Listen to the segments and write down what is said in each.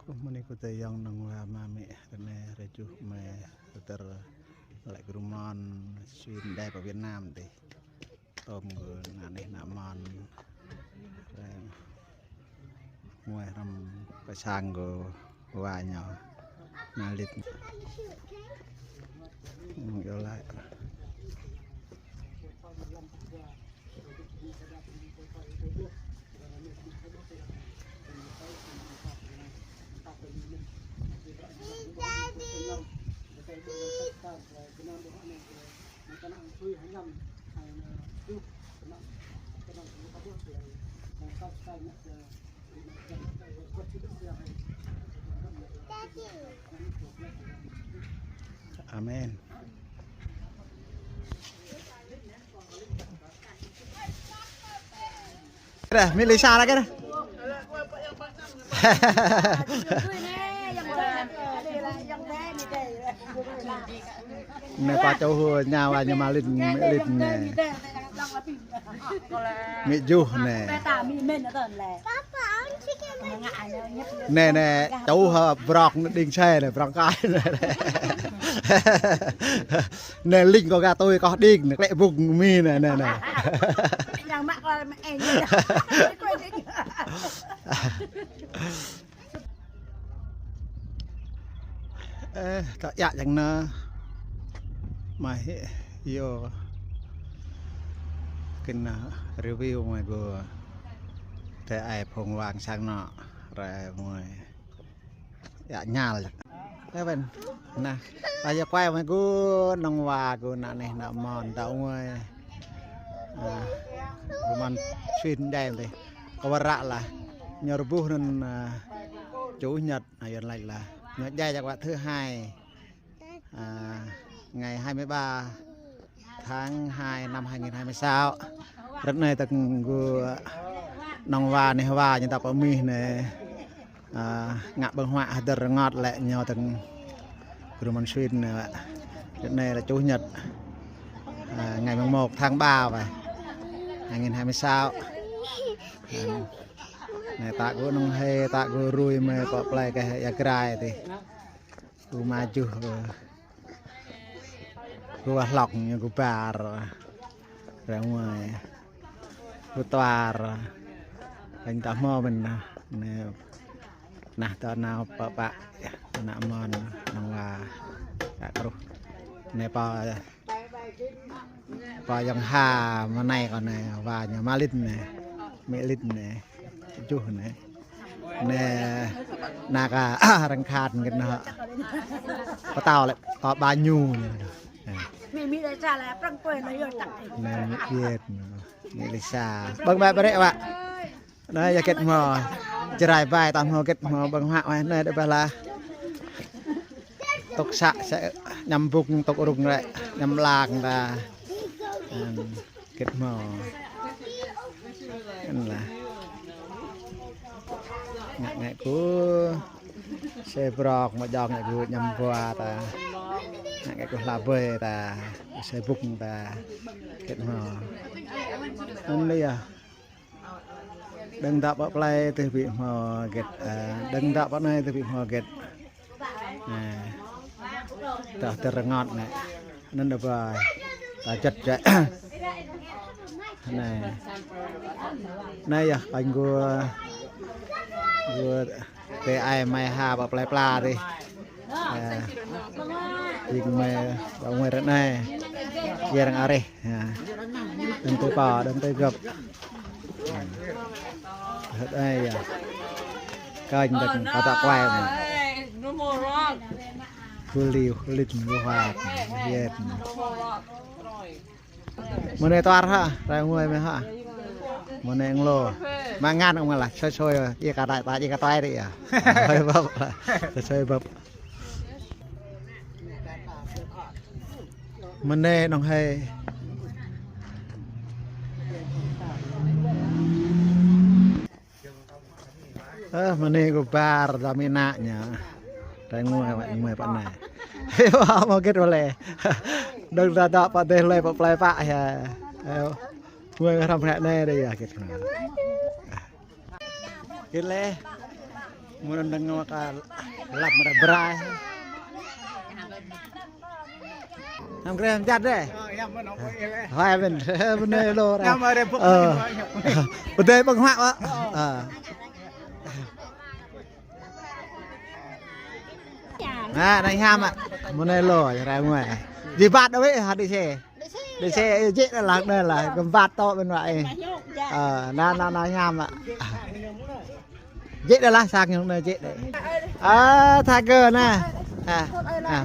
Mani ko tayang nang mami rene reju me ter lại gruman xuyên đây vào Việt Nam thì tôm người này nằm mòn ngoài rầm cái sang của vài nhỏ mà lịch vô lại Amen. Dah, milih Lisa lagi dah. Nè qua châu hùa nhà vào nhà mà lên nè mẹ du nè nè nè châu hùa brok đinh xe nè brok cái nè linh có gà tôi có đinh lại vùng mi nè nè nè tak ya yang na mai yo kena review mai go te ai phong wang sang nọ rồi mai ya nhal thế bên nè bây giờ quay mai go nong wa go na này na mon tao mai man xuyên đâyเลยcó vợ là nhờ bu nên chủ nhật này lại là nhật dayจากวันthứ hai ngày 23 tháng 2 năm 2026 rất này từng vừa nong va này va nhân tập ở mi này ngạ băng họa thật ngọt lại nhờ từng Roman Swin này rất này là chủ nhật ngày 1 tháng 3 vậy 2026 này tạ của nông hê tạ của ruồi mà có play cái ya crai thìกูmaju gua lọc nhưกูpar ra ngoàiกูtoar anh ta mò mình nè nah tao nào pak nak mon nang wa tak terus nè pa yang ha mà này còn này và nhà malit nè mẹ lit nè chú nè nè naga răng khát cái nó có tao lại có ba nhu mi lại ra là prang quên nó vô tặng nè biết mi lại xa bưng bài đấy bạn đây giờ kết mò chạy bài tạm hồ kết mò bưng hạo này đây là tộc xạ sẽ nhằm vùng tộc rùng lại nhằm làng là kết mò là ngại của xe brok mà dòng ngại của nhằm qua ta ngại của là bơi ta xe vùng ta kết mò nên đây à đừng đạp ở play từ vị mò kết đừng đạp ở này từ vị mò kết ta từ ngọt này nên được rồi ta chật chạy này này à anh của cái ai mai hà bọc lại pla đi dừng mày vào ngoài đất này giờ đang ở đây đừng tới cò đừng tới gập hết đây kênh đừng có tạ quay mà vừa liều lịch vừa hòa việt một này toát ha ra ngoài mày ha một này lô mà ngăn ông là xôi gì cả đại ta gì cả tay đi à hơi bập xôi bập một này nong hay một này của bar Damina nhá ra ngoài bạn này mau kết rồi đừng ra đó bạn đây lên play pak ya người làm thế này đây à kết le mun nang ka lap mara brai am krem jat de hai bên bên đây lô ra bên đây bằng hoạ á này ham ạ bên đây lô ra ngoài gì vạt đâu ấy hả đi xe chết là đây là cầm vạt to bên ngoài na ham ạ chết đây là sang những nơi chết đấy thay cơ nè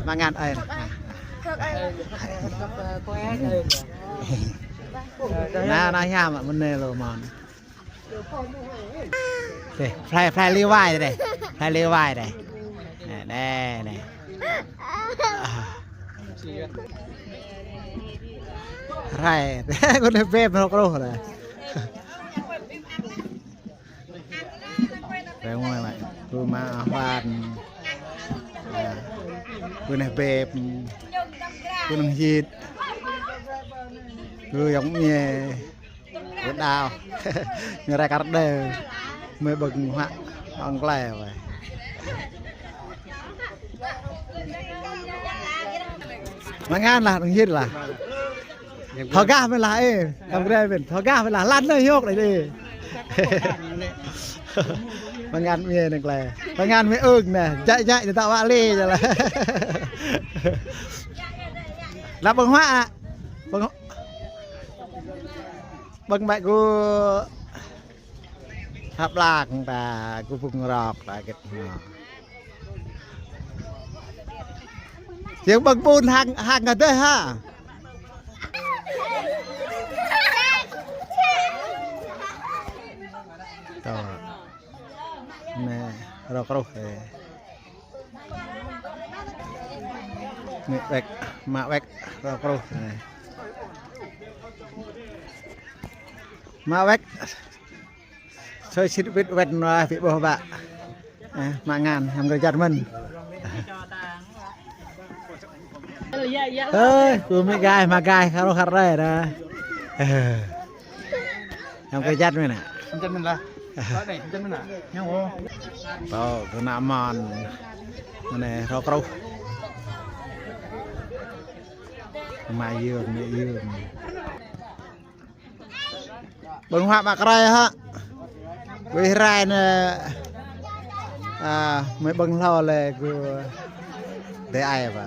mà ngàn ơi na ham ạ bên đây lô mòn fly liêu vai đây fly liêu vai đây đây này rai con này phê nó có đâu rồi đây ngoài vậy cứ mà hoàn cứ này phê cứ nâng hít cứ giống như cái đào như ra cắt đều mới bừng hoạn bằng lẻ vậy mà ngan là đừng hít là thò ga mới là cầm cái bên thò ga mới là lăn nơi nhóc này đi mà ngàn miền này là mà ngàn mới ưng nè chạy để tạo vạ lê rồi là bằng hoa bằng mẹ cô hấp lạc và cô phùng rọc là cái tiếng bằng bùn hàng ở đây ha nè rọc nè vẹt mạ vẹt rọc này mạ vẹt chơi xịt vẹt vẹt nói vị bò bạ mạ ngàn làm người chặt mình ơi cứ mấy gai mà gai khá khá đây nè làm người chặt mình nè chân mình là này chân mình là nhau không to cái nạm mòn này rau câu mai dương bưng hoa bạc rai ha với rai nè mới bưng loเลยกูđể ai vậy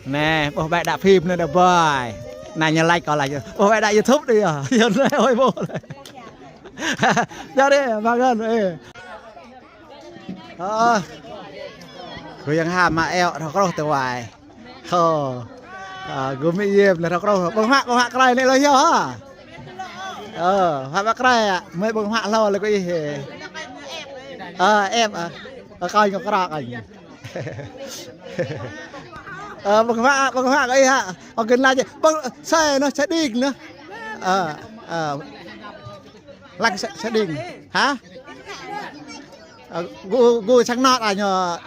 nè bố mẹ đã phim nữa đợt bơi này nhà like còn lại bố mẹ đã YouTube đi à giờ này ôi bố này ra đi mang ơn ê cứยังหามาเอลเราก็ตัววายกูไม่เยี่ยมเลยเราก็บังหักใครเนี่ยเลยเหรอหักใครอ่ะไม่บังหักเราเลยก็ยี่เอฟcoi cho cái rạc ảnh bằng hoa ấy ha còn cái này bằng xe nó sẽ đi nữa lăng sẽ đi hả gu sáng nọt à nhờ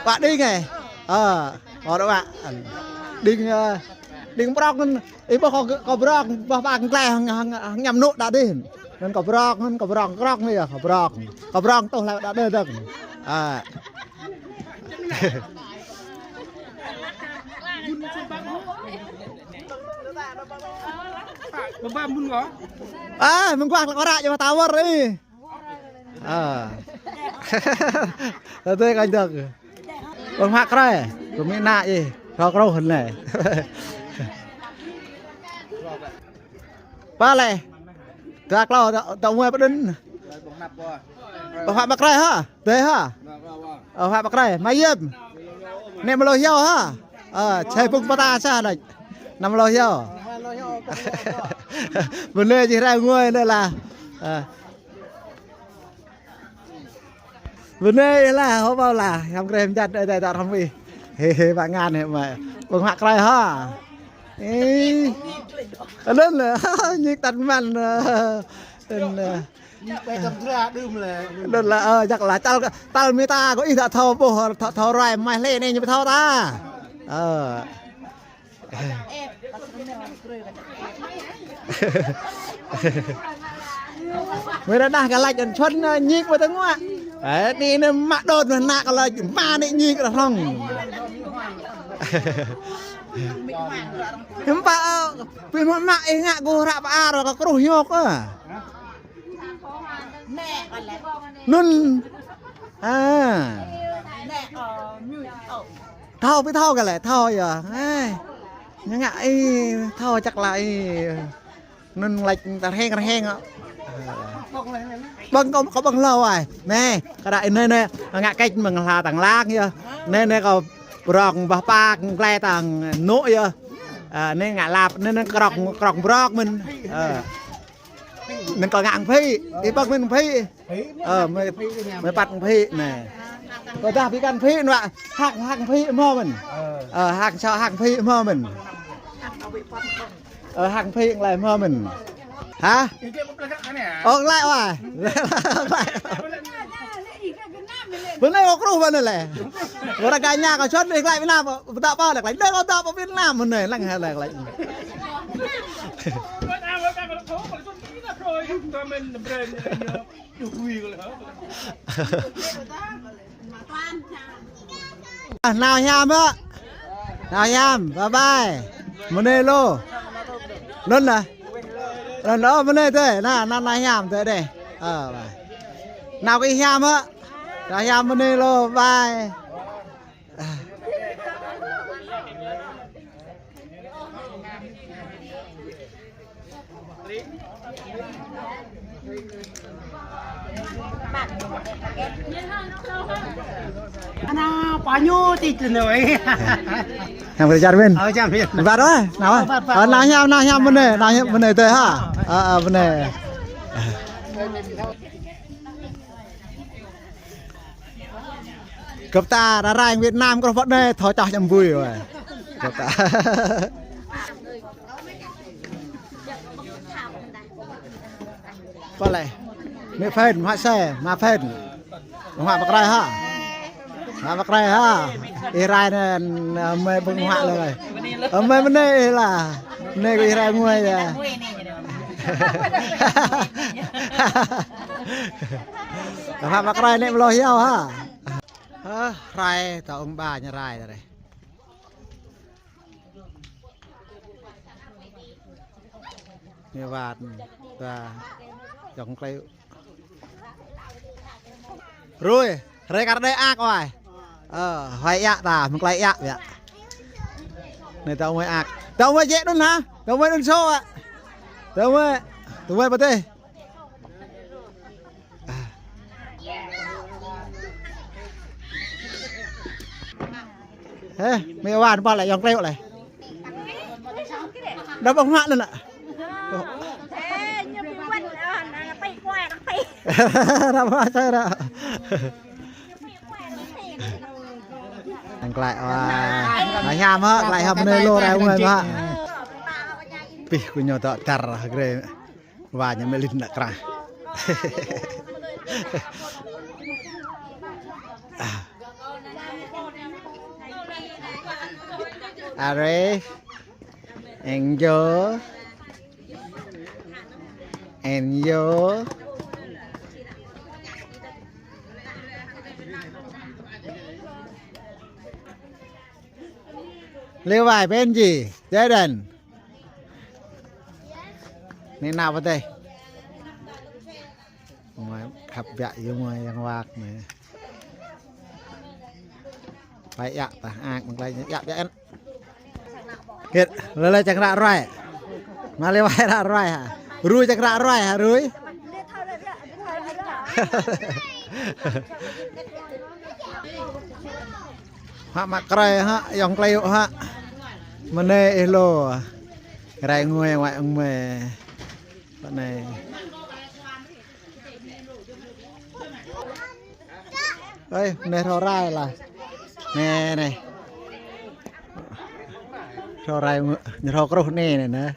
bạn đi này đó bạn đi brock ý bao có brock bao bạn lẹ nhầm nốt đã đi nên có brock này à có brock tôi lại đã đưa được ba mun ngó mình quăng là có rạ cho mà tao vợ đi tôi cảnh được bằng hoa cái của mình nạ gì cho cái hơn này ba này các lo tao ngoài bắt đến bằng hoa bạc rai ha đấy ha hoa bạc rai máy yếm nè mà lo heo ha chơi bung pata sao này nằm lo heo vấn đề chỉ ra ngoài đây là vấn đề là không bao là không kèm chặt đây tạo không gì bạn ngàn này mà bằng hoa cái ha lên là như tận mặn đơn là chắc là tao mi ta có ý là thâu bồ thâu rồi mày lên này như thâu ta mới đã đa cái lạch ẩn chuân nhịp vào tiếng ngoại đi nó mạ đột mà nạ cái lạch ma này nhịp là không hiếm bà vì mọi mạ ấy ngạ cô rạ bà rồi có đủ nhọc á nun thao với thao cái này thao giờ nhưng ngại thao chắc lại nun lạch ta heng á có bằng lâu rồi nè cái đại nên ngạ cách mình là tảng lác kia nên có rong bà pa le tảng nội nên ngạ lạp nên cọc brok mình nên có ngạn phi đi bắc mình phi mới bắt phi này có ta phiกันphi nữa hàng phi mơ mình hàng cho hàng phi mơ mình hàng phi lại mơ mình hả lại à bữa nay có kêu bên này bữa nay cái nhà có chốt đi lại Việt Nam tạo bao được lại đây có tạo vào Việt Nam mình này lăng hay là lại nào nhám á nào nhám bye bye Monelo luôn này lần đó bên đây thôi nào nhám tới đây nào cái nhám á nào nhám Monelo bye Ana panyo ti rồi. Yang berjar ben. Bat ơi, nào. Nào nhám bên này tới ha. Bên này. Cấp ta đã ra Việt Nam có vẫn đây thổi chọc nhầm vui rồi. Cấp ta. Có lại. Mẹ phên, hoa xe, mà phên. Hoa bạc rai ha. Hoa bạc rai ha. Ý rai này mẹ bưng hoa rồi. Mẹ bên đây là này cái rai nguôi rồi. Hoa bạc rai này lo hiếu ha. Rai tao ông bà nhà rai rồi đây. Như vạt và dòng cây rồi rây cắt đây ác rồi hoài ạ ta mình lại ạ vậy này tao mới ác tao mới dễ luôn hả tao mới đơn số ạ tao mới bắt đây ê mẹ bạn bao lại dòng cây lại đập bóng hạng lên ạ đập bóng chơi đó anh lại lại nhám hết lại hầm nơi lô này người mà pi của nhau tọt tar gre và nhà mẹ linh đã cra are enjoy Liêu vải bên gì? Dễ đần nên nào vào đây ngoài khắp vạ dưới ngoài yang vạc này phải ạ ta ác bằng lại ạ dễ hiện lên chẳng rạ rồi mà liêu vải rạ rồi hả rui chẳng rạ rồi hả rui hả mặc rồi hả dòng cây hả mình đây elo cái người ngoại ông mẹ bạn này ơi này thò rai là nè này thò rai thò cột nè này nè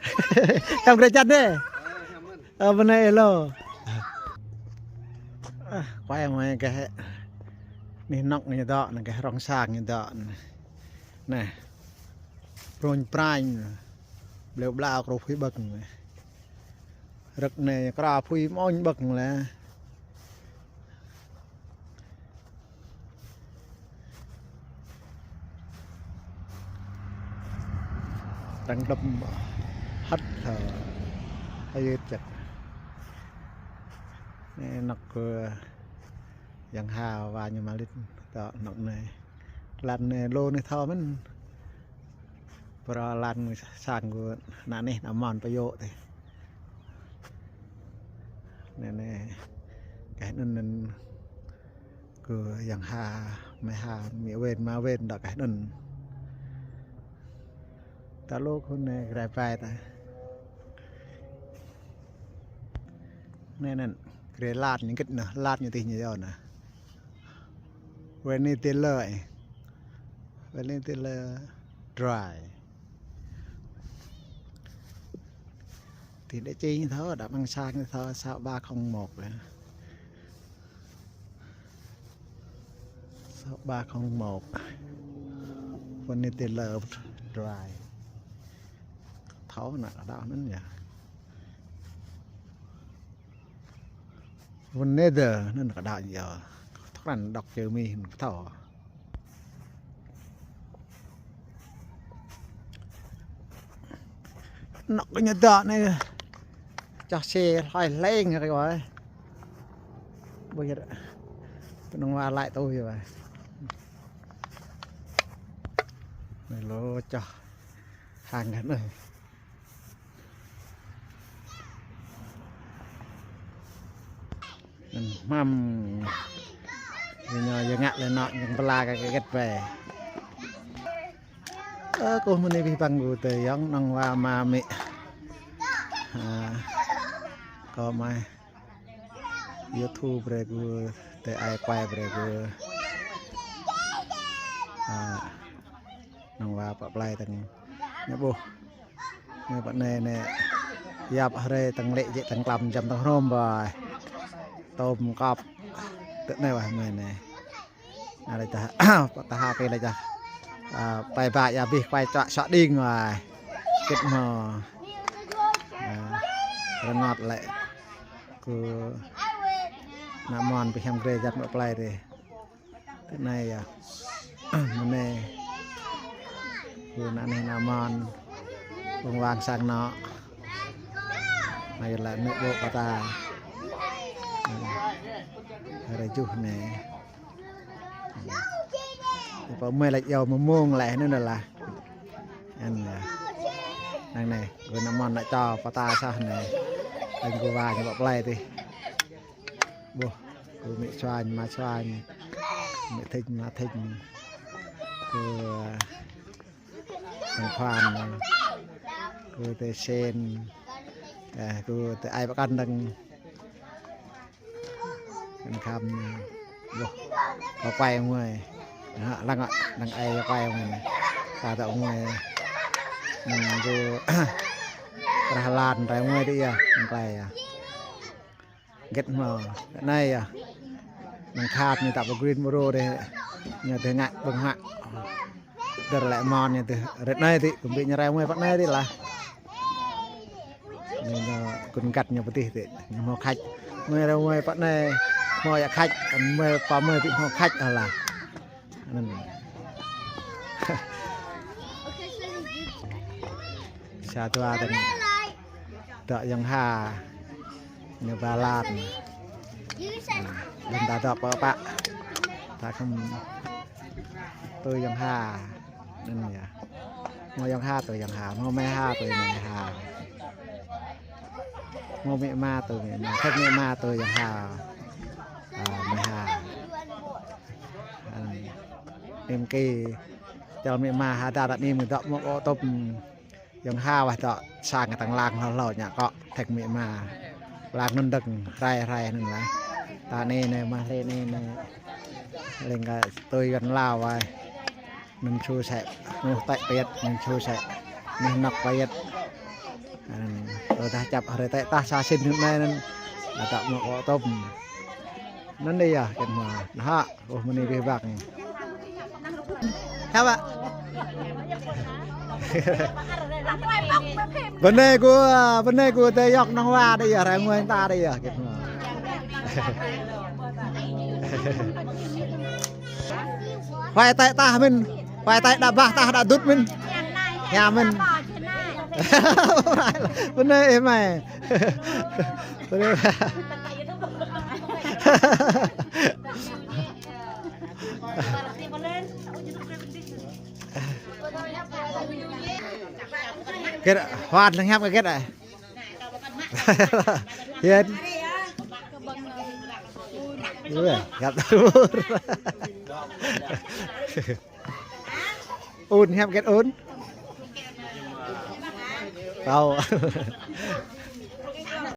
trong cái chân đấy bên này elo quay ngoài cáiนี่นกนี่ดอกนี่ก็ร้องสร้างนี่ดอกนี่โปรยปลายเบลบลาวกรุบพิบัก รึกในกราพุยม้อนบึกแหละตั้งลมฮัดให้ยืดจัดนี่นักยังหาวาอยู่มาลิดต่อนักในลันในโลในท่อมันพอลันมือสร้างกูนั่นนี่น้ำมันประโยชน์เลยนี่cáiนั่นกูยังหาไม่หามีเวนมาเวนดอกไอ้นั่นตาโลกคนเนี่ยกลายไปแต่นั่นเกลือลาดอย่างกิดนะลาดอย่างตีอย่างเดียวนะเวนนี่ตีเลยเวนนี่ตีเลย dry thì để chi như thế đã mang sang như thế sao 301 rồi 301 วันนี้เตลอร์ dry เท้าหนักดาวนั่นอย่าวันนี้เดอร์นั่นก็ดาวเยอะทุกนั้นดอกเจอมีเท่าnọ cái nhà đợt này cho xe lại lên cái gọi bây giờ nó qua lại tôi rồi này lô cho hàng cái này mầm giờ ngặt lên nọ những bala cái gạch về cô mình đi bằng người từ giống nông hoa mà mẹ có mai YouTube về cô từ ai quay về cô nông hoa bọc lại từng nhớ bố người bạn này nè dạp ở đây từng lệ dễ từng làm chấm từng hôm rồi tôm cọp tự này vào người này đây ta ta ha cái này chaไปบ่ายอย่าบิไปเจาะเฉาะดิ่งว่ะเก็บหอระงอดแหละกูน้ำมันไปทำเกลือจัดมาปลายเลยที่ไหนอ่ะมันเนี่ยกูนั่นให้น้ำมันวางสังเนาะในแหละนึกโบกตาอะไรจุกเนี่ยพอเมื่อไรเอามะม่วงแหละนั่นแหละอันนี้นั่นไงเวน้ำมันละจอปตาซะเนี่ยเป็นกูว่าจะบอกไรดิบ่กูไม่ชวนมาชวนไม่ทิ้งมาทิ้งกูสังความกูเตเชนกูเตไอประกันดังกันคำบ่เขาไปมวยlăng ạ lăng ai quay ông này ta tạo người vô Hà Lan tại người đi à quay à get mờ này à mình khát như tập green moro đây nhà từ ngại bằng hạ được lại mòn như từ rất này thì cũng bị nhà ra người bắt này đi là nên còn cắt nhiều tí thì mua khách người ra người bắt này mua khách người có người bị mua khách làนั่นชาตัวเป็นเตะยังหาเนื้อบาลาดเป็นตาดอกปะตาคำตัวยังหานั่นเนี่ยมอยังหาตัวยังหามอไม่หาตัวยังหามอไม่มาตัวเนี่ยถ้าไม่มาตัวยังหาไม่หาem kia cho mẹ mà hà ta đặt niệm người ta một ô tô giống ha và ta sang cái tầng làng họ lẩu nhà cọ thạch mẹ mà làng nôn đực rai rai nữa là ta này mà lên này lên cái tôi gần lao vậy mình chui sẽ một tay bẹt mình chui sẽ mình nọc bẹt rồi ta chập rồi ta xa xin hôm nay nên là tạo một ô tôนั่นดีอ่ะกันมานะฮะโอ้มันนี่ไปบักครับอ่ะ vấn đề của tây dọc nông hoa đây ở đây người ta đây à vài tay ta mình vài tay đã ba ta đã đút mình nhà mình vấn đề em mày kết hoạt là nhắm cái kết này hiền gặp ôn nhắm kết ôn tao